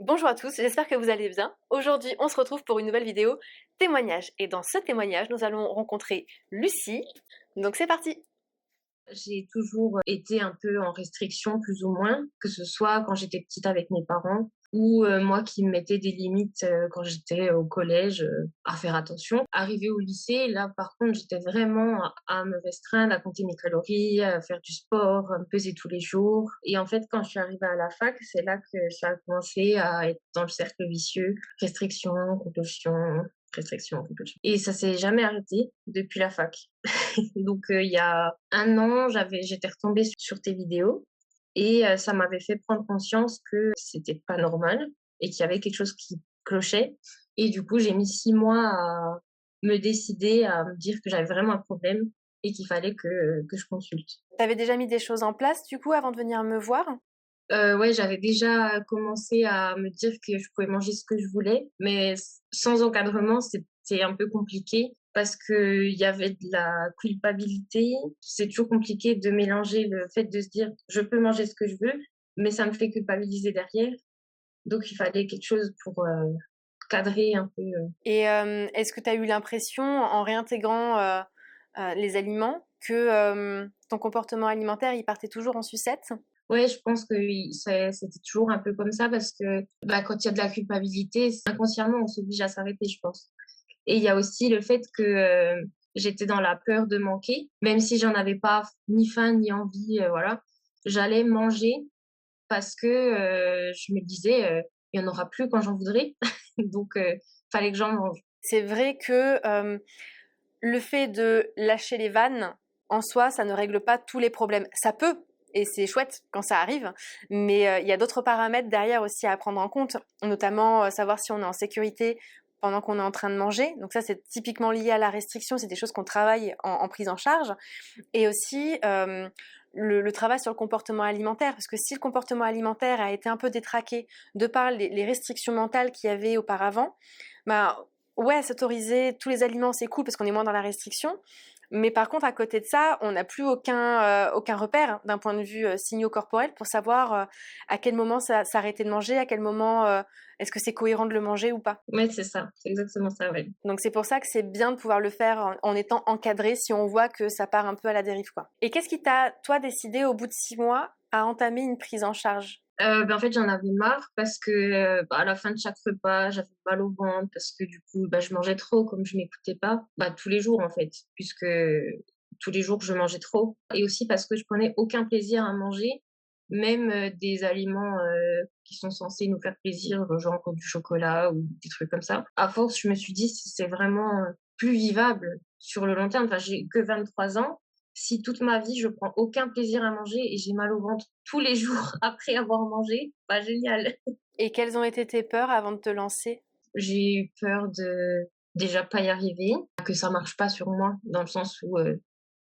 Bonjour à tous, j'espère que vous allez bien. Aujourd'hui, on se retrouve pour une nouvelle vidéo témoignage. Et dans ce témoignage, nous allons rencontrer Lucie. Donc c'est parti. J'ai toujours été un peu en restriction plus ou moins, que ce soit quand j'étais petite avec mes parents ou moi qui me mettais des limites quand j'étais au collège à faire attention. Arrivée au lycée, là par contre, j'étais vraiment à me restreindre, à compter mes calories, à faire du sport, à me peser tous les jours. Et en fait, quand je suis arrivée à la fac, c'est là que ça a commencé à être dans le cercle vicieux, restriction, compulsion, restriction, compulsion. Et ça s'est jamais arrêté depuis la fac. Donc, il y a un an, j'étais retombée sur tes vidéos et ça m'avait fait prendre conscience que c'était pas normal et qu'il y avait quelque chose qui clochait. Et du coup, j'ai mis 6 mois à me décider, à me dire que j'avais vraiment un problème et qu'il fallait que je consulte. T'avais déjà mis des choses en place du coup avant de venir me voir? Ouais, j'avais déjà commencé à me dire que je pouvais manger ce que je voulais, mais sans encadrement, c'était un peu compliqué parce qu'il y avait de la culpabilité. C'est toujours compliqué de mélanger le fait de se dire: «Je peux manger ce que je veux», mais ça me fait culpabiliser derrière. Donc il fallait quelque chose pour, cadrer un peu. Et est-ce que tu as eu l'impression, en réintégrant les aliments, que ton comportement alimentaire il partait toujours en sucette? Ouais, je pense que c'était toujours un peu comme ça parce que, bah, quand il y a de la culpabilité, inconsciemment, on s'oblige à s'arrêter, je pense. Et il y a aussi le fait que, j'étais dans la peur de manquer, même si j'en avais pas ni faim ni envie, voilà. J'allais manger parce que, je me disais: «Il y en aura plus quand j'en voudrais», donc fallait que j'en mange. C'est vrai que le fait de lâcher les vannes, en soi, ça ne règle pas tous les problèmes. Ça peut, et c'est chouette quand ça arrive, mais il y a d'autres paramètres derrière aussi à prendre en compte, notamment savoir si on est en sécurité pendant qu'on est en train de manger. Donc ça, c'est typiquement lié à la restriction, c'est des choses qu'on travaille en prise en charge. Et aussi le travail sur le comportement alimentaire, parce que si le comportement alimentaire a été un peu détraqué de par les restrictions mentales qu'il y avait auparavant, bah ouais, s'autoriser tous les aliments, c'est cool parce qu'on est moins dans la restriction. Mais par contre, à côté de ça, on n'a plus aucun repère d'un point de vue signaux corporels pour savoir à quel moment s'arrêter de manger, à quel moment est-ce que c'est cohérent de le manger ou pas. Ouais, c'est ça, c'est exactement ça, ouais. Donc c'est pour ça que c'est bien de pouvoir le faire en étant encadré si on voit que ça part un peu à la dérive, quoi. Et qu'est-ce qui t'a, toi, décidé au bout de 6 mois à entamer une prise en charge? En fait, j'en avais marre parce que, à la fin de chaque repas, j'avais mal au ventre parce que du coup, bah, je mangeais trop comme je m'écoutais pas. Bah, tous les jours en fait, puisque tous les jours je mangeais trop et aussi parce que je prenais aucun plaisir à manger, même, des aliments, qui sont censés nous faire plaisir, genre du chocolat ou des trucs comme ça. À force, je me suis dit: C'est vraiment, plus vivable sur le long terme». Enfin, j'ai que 23 ans. Si toute ma vie, je prends aucun plaisir à manger et j'ai mal au ventre tous les jours après avoir mangé, bah, génial. Et quelles ont été tes peurs avant de te lancer? J'ai eu peur de déjà pas y arriver, que ça marche pas sur moi, dans le sens où,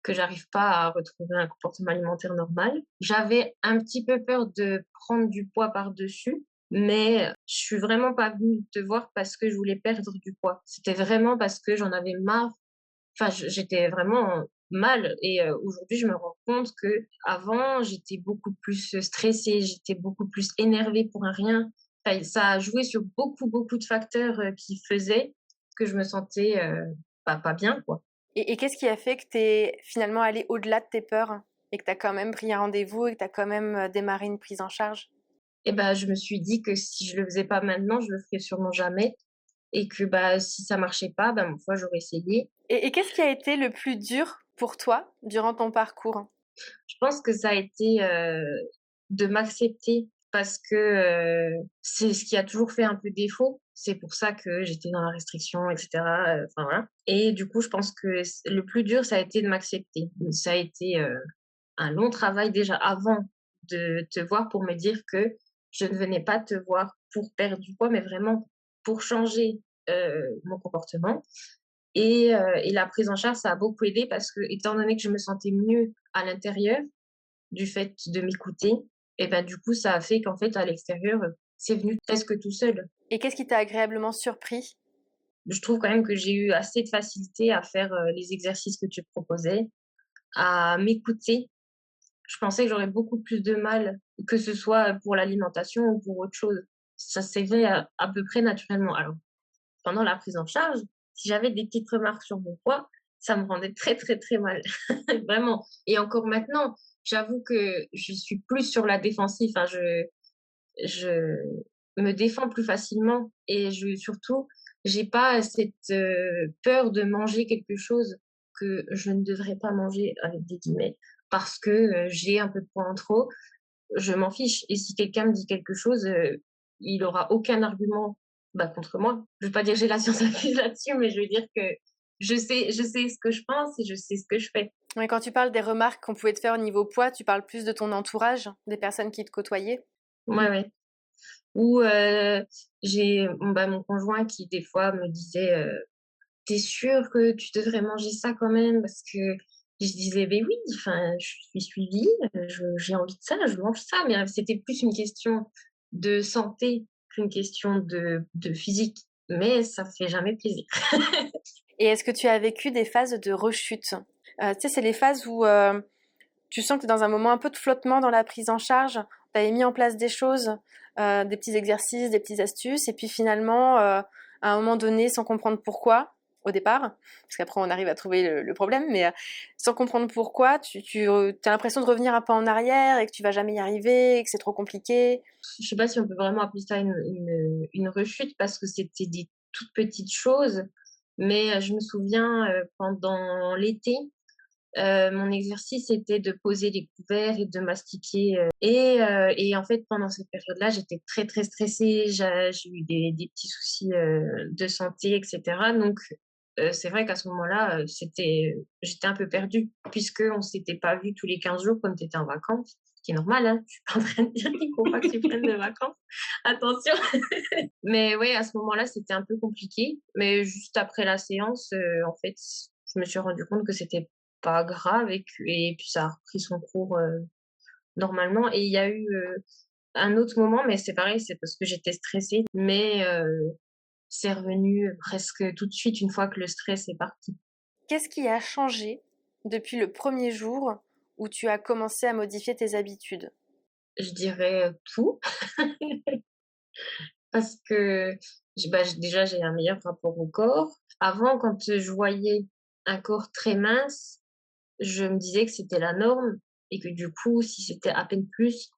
que j'arrive pas à retrouver un comportement alimentaire normal. J'avais un petit peu peur de prendre du poids par-dessus, mais je suis vraiment pas venue te voir parce que je voulais perdre du poids. C'était vraiment parce que j'en avais marre. Enfin, j'étais vraiment mal et aujourd'hui, je me rends compte que avant j'étais beaucoup plus, stressée, j'étais beaucoup plus énervée pour un rien. Enfin, ça a joué sur beaucoup, beaucoup de facteurs, qui faisaient que je me sentais, bah, pas bien, quoi. Et qu'est-ce qui a fait que t'es finalement allé au-delà de tes peurs et que t'as quand même pris un rendez-vous et que t'as quand même démarré une prise en charge? Et bah, je me suis dit que si je le faisais pas maintenant, je le ferais sûrement jamais et que, bah, si ça marchait pas, bah, ma foi, j'aurais essayé. Et qu'est-ce qui a été le plus dur pour toi durant ton parcours? Je pense que ça a été, de m'accepter parce que, c'est ce qui a toujours fait un peu défaut. C'est pour ça que j'étais dans la restriction et cetera, enfin voilà et du coup, je pense que le plus dur, ça a été de m'accepter. Ça a été, un long travail déjà avant de te voir pour me dire que je ne venais pas te voir pour perdre du poids, mais vraiment pour changer, mon comportement et la prise en charge, ça a beaucoup aidé parce que étant donné que je me sentais mieux à l'intérieur, du fait de m'écouter et bah, du coup, ça a fait qu'en fait, à l'extérieur, c'est venu presque tout seul. Et qu'est-ce qui t'a agréablement surpris? Je trouve quand même que j'ai eu assez de facilité à faire, les exercices que tu proposais, à m'écouter. Je pensais que j'aurais beaucoup plus de mal, que ce soit pour l'alimentation ou pour autre chose. ça s'est fait à peu près naturellement. Alors, pendant la prise en charge, si j'avais des petites remarques sur mon poids, ça me rendait très, très, très mal, vraiment. Et encore maintenant, j'avoue que je suis plus sur la défensive, enfin, je me défends plus facilement et surtout, j'ai pas cette, peur de manger quelque chose que je ne devrais pas manger avec des guillemets, parce que, j'ai un peu de poids en trop. Je m'en fiche et si quelqu'un me dit quelque chose, il aura aucun argument, bah, contre moi. Je veux pas dire que j'ai la science infuse là-dessus, mais je veux dire que je sais ce que je pense et je sais ce que je fais. Ouais, quand tu parles des remarques qu'on pouvait te faire au niveau poids, tu parles plus de ton entourage, des personnes qui te côtoyaient? Ouais, ouais. Ou, j'ai, bah, mon conjoint qui des fois me disait, «Tu es que tu devrais manger ça quand même?» parce que je disais: «Beh oui, enfin, je suis suivie, j'ai envie de ça, je mange ça». Mais, c'était plus une question de santé qu'une question de physique, mais ça fait jamais plaisir. Et est-ce que tu as vécu des phases de rechute? Tu sais, c'est les phases où, tu sens que tu es dans un moment un peu de flottement dans la prise en charge. Tu avais mis en place des choses, des petits exercices, des petites astuces et puis finalement, à un moment donné, sans comprendre pourquoi, au départ, parce qu'après on arrive à trouver le problème, mais sans comprendre pourquoi, tu as l'impression de revenir un peu en arrière et que tu vas jamais y arriver et que c'est trop compliqué. Je sais pas si on peut vraiment appeler ça une rechute parce que c'était des toutes petites choses, mais, je me souviens, pendant l'été, mon exercice était de poser les couverts et de mastiquer, et en fait, pendant cette période-là, j'étais très, très stressée. J'ai eu des petits soucis, de santé et cetera. Donc, c'est vrai qu'à ce moment-là, j'étais un peu perdue puisqu'on s'était pas vus tous les 15 jours comme tu étais en vacances, ce qui est normal, hein. Je suis pas en train de dire qu'il faut pas que tu prennes de vacances, attention. Mais ouais, à ce moment-là, c'était un peu compliqué. Mais juste après la séance, en fait, je me suis rendu compte que c'était pas grave et puis ça a repris son cours, normalement et il y a eu, un autre moment, mais c'est pareil, c'est parce que j'étais stressée, mais c'est revenu presque tout de suite une fois que le stress est parti. Qu'est-ce qui a changé depuis le premier jour où tu as commencé à modifier tes habitudes? Je dirais, tout parce que déjà j'ai un meilleur rapport au corps. Avant, quand, je voyais un corps très mince, je me disais que c'était la norme et que du coup, si c'était à peine plus,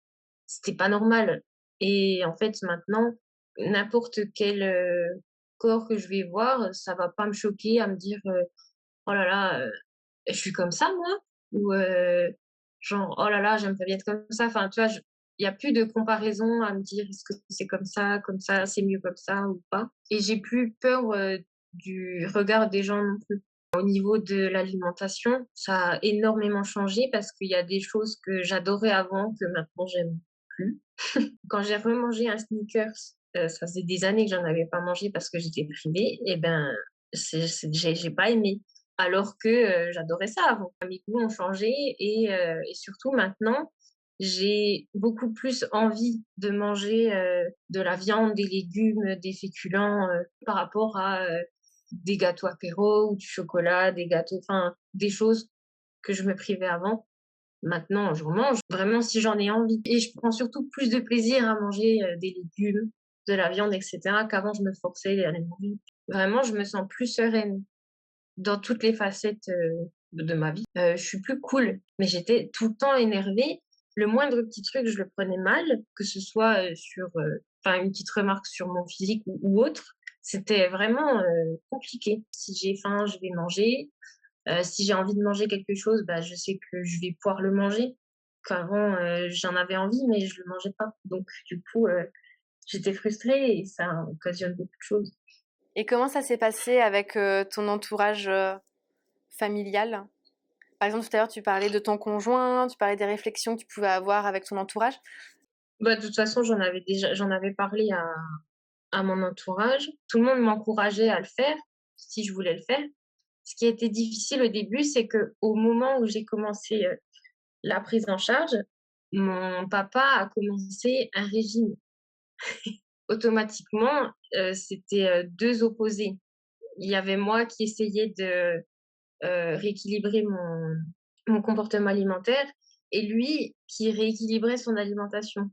c'était pas normal et en fait, maintenant, n'importe quel, corps que je vais voir, ça va pas me choquer à me dire, «Oh là là, je suis comme ça moi?» ou, genre: «Oh là là, j'aimerais bien être comme ça». Enfin, tu vois, il y a plus de comparaison à me dire: «Est-ce que c'est comme ça, c'est mieux comme ça ou pas?» et j'ai plus peur, du regard des gens non plus. Au niveau de l'alimentation, ça a énormément changé parce qu'il y a des choses que j'adorais avant que maintenant j'aime plus. Quand j'ai remangé un Snickers, ça faisait des années que j'en avais pas mangé parce que j'étais privée et ben, j'ai pas aimé. Alors que, j'adorais ça avant. Mes goûts ont changé et surtout maintenant, j'ai beaucoup plus envie de manger, de la viande, des légumes, des féculents, par rapport à, des gâteaux apéros ou du chocolat, des gâteaux enfin, des choses que je me privais avant. Maintenant, j'en mange vraiment si j'en ai envie et je prends surtout plus de plaisir à manger, des légumes, de la viande et cetera qu'avant je me forçais à les manger. Vraiment, je me sens plus sereine dans toutes les facettes, de ma vie. Je suis plus cool, mais j'étais tout le temps énervée. Le moindre petit truc, je le prenais mal, que ce soit, enfin une petite remarque sur mon physique ou autre. C'était vraiment, compliqué. Si j'ai faim, je vais manger. Si j'ai envie de manger quelque chose, bah, je sais que je vais pouvoir le manger. Qu'avant, j'en avais envie, mais je le mangeais pas. Donc du coup, j'étais frustrée et ça occasionne beaucoup de choses. Et comment ça s'est passé avec ton entourage familial? Par exemple, tout à l'heure, tu parlais de ton conjoint, tu parlais des réflexions que tu pouvais avoir avec ton entourage. Bah, de toute façon, j'en avais parlé à mon entourage. Tout le monde m'encourageait à le faire, si je voulais le faire. Ce qui était difficile au début, c'est que au moment où j'ai commencé, la prise en charge, mon papa a commencé un régime. Automatiquement, c'était, 2 opposés. Il y avait moi qui essayais de, rééquilibrer mon comportement alimentaire et lui qui rééquilibrait son alimentation.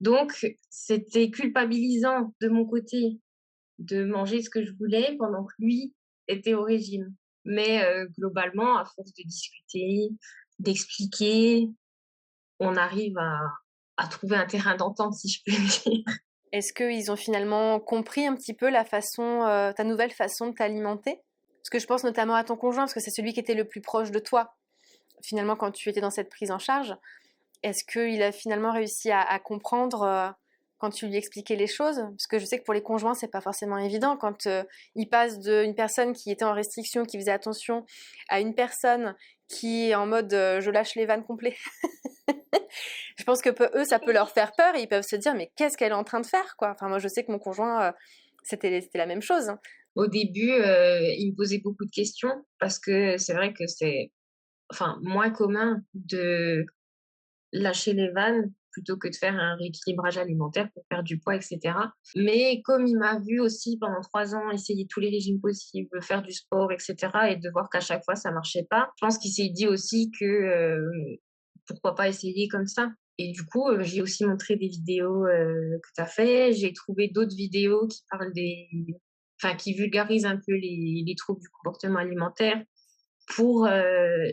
Donc, c'était culpabilisant de mon côté de manger ce que je voulais pendant que lui était au régime. Mais globalement, à force de discuter, d'expliquer, on arrive à trouver un terrain d'entente, si je peux dire. Est-ce qu'ils ont finalement compris un petit peu la façon, ta nouvelle façon de t'alimenter? Parce que je pense notamment à ton conjoint, parce que c'est celui qui était le plus proche de toi, finalement, quand tu étais dans cette prise en charge. Est-ce qu'il a finalement réussi à comprendre quand tu lui expliquais les choses? Parce que je sais que pour les conjoints, c'est pas forcément évident quand il passe d'une personne qui était en restriction, qui faisait attention, à une personne qui est en mode je lâche les vannes complet. Je pense que eux, ça peut leur faire peur et ils peuvent se dire mais qu'est-ce qu'elle est en train de faire quoi. Enfin moi je sais que mon conjoint c'était la même chose, hein. Au début, il me posait beaucoup de questions parce que c'est vrai que c'est enfin, moins commun de lâcher les vannes plutôt que de faire un rééquilibrage alimentaire pour perdre du poids, et cetera. Mais comme il m'a vu aussi pendant 3 ans essayer tous les régimes possibles, faire du sport, et cetera et de voir qu'à chaque fois ça marchait pas, je pense qu'il s'est dit aussi que, pourquoi pas essayer comme ça? Et du coup, j'ai aussi montré des vidéos, que tu as fait. J'ai trouvé d'autres vidéos qui parlent des enfin qui vulgarisent un peu les troubles du comportement alimentaire pour,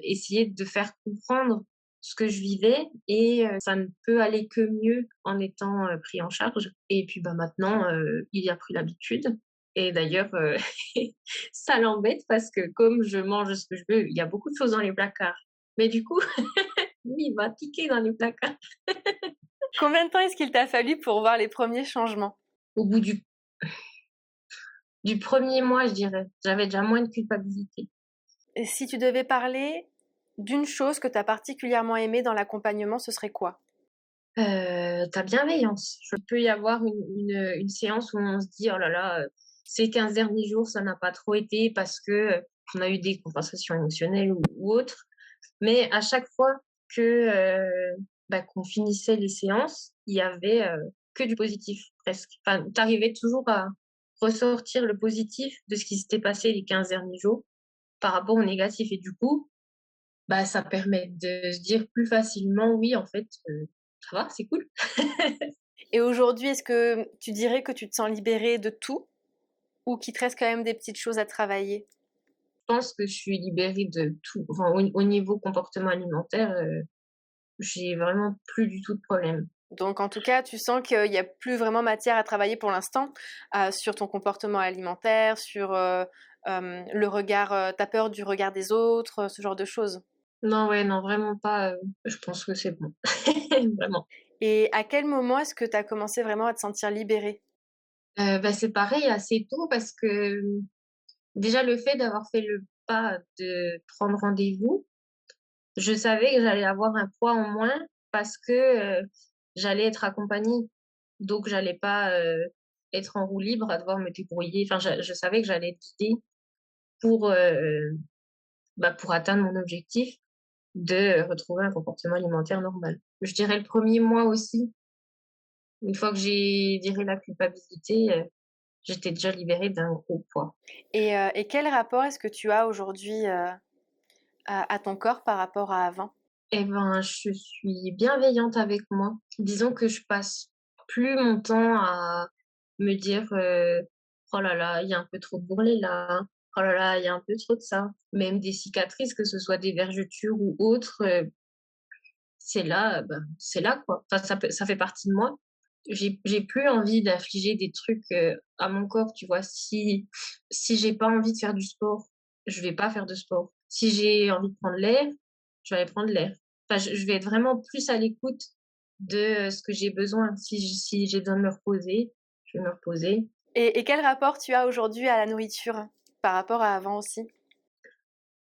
essayer de faire comprendre ce que je vivais et ça ne peut aller que mieux en étant, pris en charge et puis, bah, maintenant, il y a pris l'habitude et d'ailleurs, ça l'embête parce que comme je mange ce que je veux, il y a beaucoup de choses dans les placards. Mais du coup, lui, il va piquer dans les placards. Combien de temps est-ce qu'il t'a fallu pour voir les premiers changements? Au bout du 1er mois, je dirais, j'avais déjà moins de culpabilité. Et si tu devais parler d'une chose que tu as particulièrement aimée dans l'accompagnement, ce serait quoi? Ta bienveillance. Il peut y avoir une séance où on se dit: «Oh là là, ces 15 derniers jours, ça n'a pas trop été parce que, on a eu des compensations émotionnelles ou autres». Mais à chaque fois que, bah, qu'on finissait les séances, il y avait, que du positif presque. Enfin, tu arrivais toujours à ressortir le positif de ce qui s'était passé les 15 derniers jours par rapport au négatif et du coup, bah, ça permet de se dire plus facilement: «Oui, en fait, ça va, c'est cool». Et aujourd'hui, est-ce que tu dirais que tu te sens libérée de tout ou qu'il te reste quand même des petites choses à travailler? Je pense que je suis libérée de tout. Enfin, au niveau comportement alimentaire, j'ai vraiment plus du tout de problème. Donc en tout cas, tu sens qu'il y a plus vraiment matière à travailler pour l'instant, sur ton comportement alimentaire, sur, le regard, tu peur du regard des autres, ce genre de choses? Non, ouais, non, vraiment pas, je pense que c'est bon. Vraiment. Et à quel moment est-ce que tu as commencé vraiment à te sentir libérée? Bah, c'est pareil assez tôt parce que, déjà le fait d'avoir fait le pas de prendre rendez-vous, je savais que j'allais avoir un poids en moins parce que, j'allais être accompagnée. Donc j'allais pas, être en roue libre à devoir me débrouiller. Enfin, je savais que j'allais être guidée pour, bah, pour atteindre mon objectif de retrouver un comportement alimentaire normal. Je dirais le 1er mois aussi, une fois que j'ai viré la culpabilité, j'étais déjà libérée d'un gros poids. Et quel rapport est-ce que tu as aujourd'hui, à ton corps par rapport à avant? Et ben, je suis bienveillante avec moi. Disons que je passe plus mon temps à me dire, «Oh là là, il y a un peu trop de bourrelet là. Oh là là, il y a un peu trop de ça». Même des cicatrices, que ce soit des vergetures ou autres, c'est là, ben, c'est là, quoi. Enfin, ça fait partie de moi. J'ai plus envie d'infliger des trucs, à mon corps, tu vois? Si j'ai pas envie de faire du sport, je vais pas faire de sport. Si j'ai envie de prendre l'air, je vais aller prendre l'air. Enfin, je vais être vraiment plus à l'écoute de, ce que j'ai besoin. Si j'ai besoin de me reposer, je vais me reposer. Et quel rapport tu as aujourd'hui à la nourriture, par rapport à avant aussi?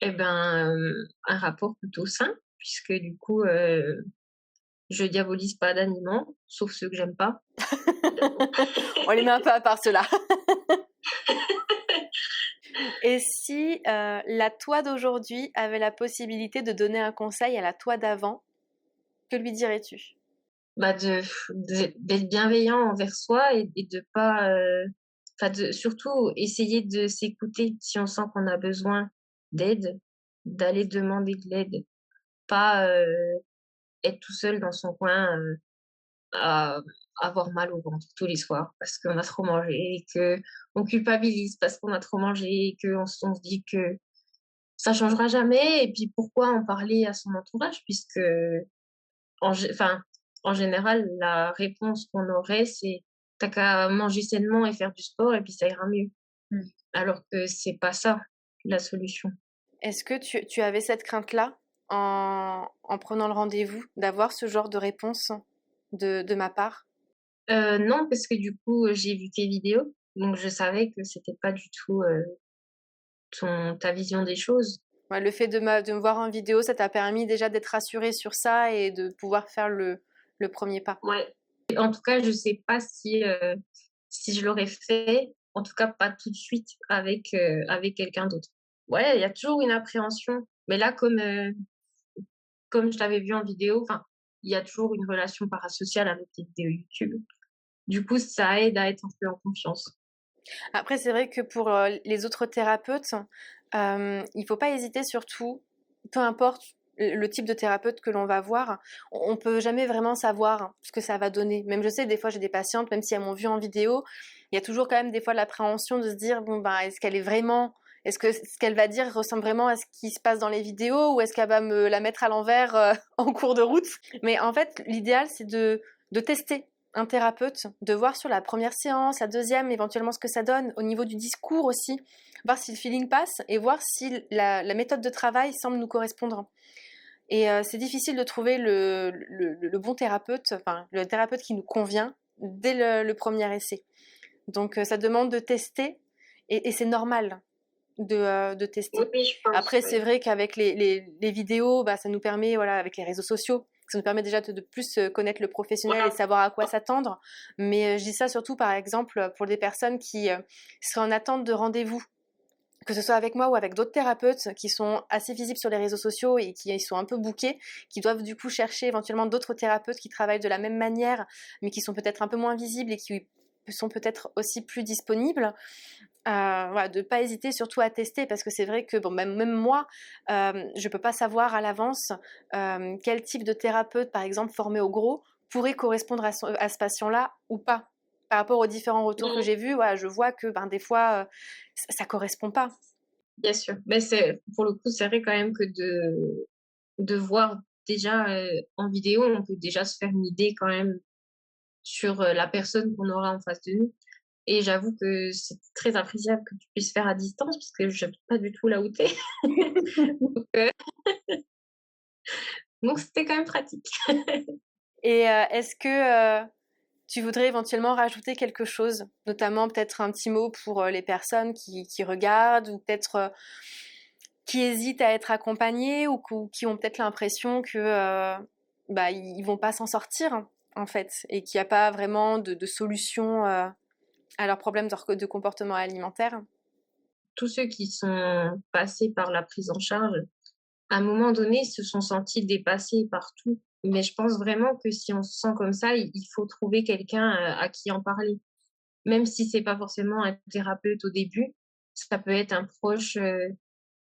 Et ben, un rapport plutôt sain puisque du coup, je diabolise pas d'aliments, sauf ceux que j'aime pas. On les met un peu à part ceux-là. Et si, la toi d'aujourd'hui avait la possibilité de donner un conseil à la toi d'avant, que lui dirais-tu? Bah, d'être bienveillant envers soi et de pas, enfin de surtout essayer de s'écouter. Si on sent qu'on a besoin d'aide, d'aller demander de l'aide. Pas, être tout seul dans son coin, à avoir mal au ventre tous les soirs parce qu'on a trop mangé et qu'on culpabilise parce qu'on a trop mangé et qu'on se dit que ça changera jamais et puis pourquoi en parler à son entourage puisque enfin, en général, la réponse qu'on aurait, c'est: «Tu qu'à manger sainement et faire du sport et puis ça ira mieux». Mmh. Alors que c'est pas ça la solution. Est-ce que tu avais cette crainte-là en prenant le rendez-vous, d'avoir ce genre de réponse de ma part? Non, parce que du coup, j'ai vu tes vidéos, donc je savais que c'était pas du tout, ton ta vision des choses. Ouais, le fait de me voir en vidéo, ça t'a permis déjà d'être rassurée sur ça et de pouvoir faire le premier pas? Ouais. En tout cas, je sais pas si je l'aurais fait, en tout cas pas tout de suite avec quelqu'un d'autre. Ouais, il y a toujours une appréhension, mais là, comme je t'avais vu en vidéo, enfin, il y a toujours une relation parasociale avec les vidéos YouTube. Du coup, ça aide à être un peu en confiance. Après, c'est vrai que pour, les autres thérapeutes, il faut pas hésiter surtout, peu importe le type de thérapeute que l'on va voir, on peut jamais vraiment savoir ce que ça va donner. Même je sais, des fois, j'ai des patientes, même si elles m'ont vue en vidéo, il y a toujours quand même des fois l'appréhension de se dire: «Bon, ben, est-ce que ce qu'elle va dire ressemble vraiment à ce qui se passe dans les vidéos ou est-ce qu'elle va me la mettre à l'envers, en cours de route?» Mais en fait, l'idéal, c'est de tester un thérapeute, de voir sur la première séance, la deuxième, éventuellement ce que ça donne, au niveau du discours aussi, voir si le feeling passe et voir si la méthode de travail semble nous correspondre. Et c'est difficile de trouver le bon thérapeute, enfin le thérapeute qui nous convient dès le premier essai. Donc ça demande de tester et c'est normal de Oui, tester. oui, je pense, Après, c'est oui. vrai qu'avec les vidéos, bah, ça nous permet, voilà, avec les réseaux sociaux, ça nous permet déjà de plus connaître le professionnel et Voilà. savoir à quoi s'attendre. Mais je dis ça surtout, par exemple, pour des personnes qui seraient en attente de rendez-vous, que ce soit avec moi ou avec d'autres thérapeutes qui sont assez visibles sur les réseaux sociaux et qui sont un peu bookés, qui doivent du coup chercher éventuellement d'autres thérapeutes qui travaillent de la même manière, mais qui sont peut-être un peu moins visibles et qui sont peut-être aussi plus disponibles. Voilà, de pas hésiter surtout à tester parce que c'est vrai que bon, même moi, je peux pas savoir à l'avance quel type de thérapeute, par exemple, formé au gros, pourrait correspondre à ce patient-là ou pas. Par rapport aux différents retours que Mmh, j'ai vus, voilà, je vois que ben, des fois, ça correspond pas. bien sûr. Mais c'est pour le coup, c'est vrai quand même que de voir déjà, en vidéo, on peut déjà se faire une idée quand même sur, la personne qu'on aura en face de nous et j'avoue que c'est très appréciable que tu puisses faire à distance puisque j'habite pas du tout là où tu es. Donc donc c'était quand même pratique. Et est-ce que tu voudrais éventuellement rajouter quelque chose, notamment peut-être un petit mot pour les personnes qui regardent ou peut-être qui hésitent à être accompagnés ou qui ont peut-être l'impression que bah, ils vont pas s'en sortir en fait et qu'il n'y a pas vraiment de solution à leurs problèmes de comportement alimentaire. Tous ceux qui sont passés par la prise en charge, à un moment donné, se sont sentis dépassés par tout. Mais je pense vraiment que si on se sent comme ça, il faut trouver quelqu'un, à qui en parler. Même si c'est pas forcément un thérapeute au début, ça peut être un proche,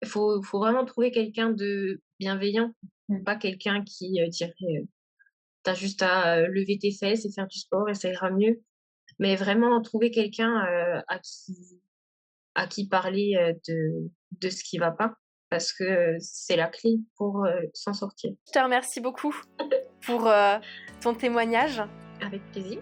faut vraiment trouver quelqu'un de bienveillant, pas quelqu'un qui, dirait, «Tu juste à, lever tes fesses et faire du sport et ça ira mieux». Mais vraiment trouver quelqu'un, à qui parler, de ce qui va pas, parce que, c'est la clé pour, s'en sortir. Je te remercie beaucoup pour ton témoignage. Avec plaisir.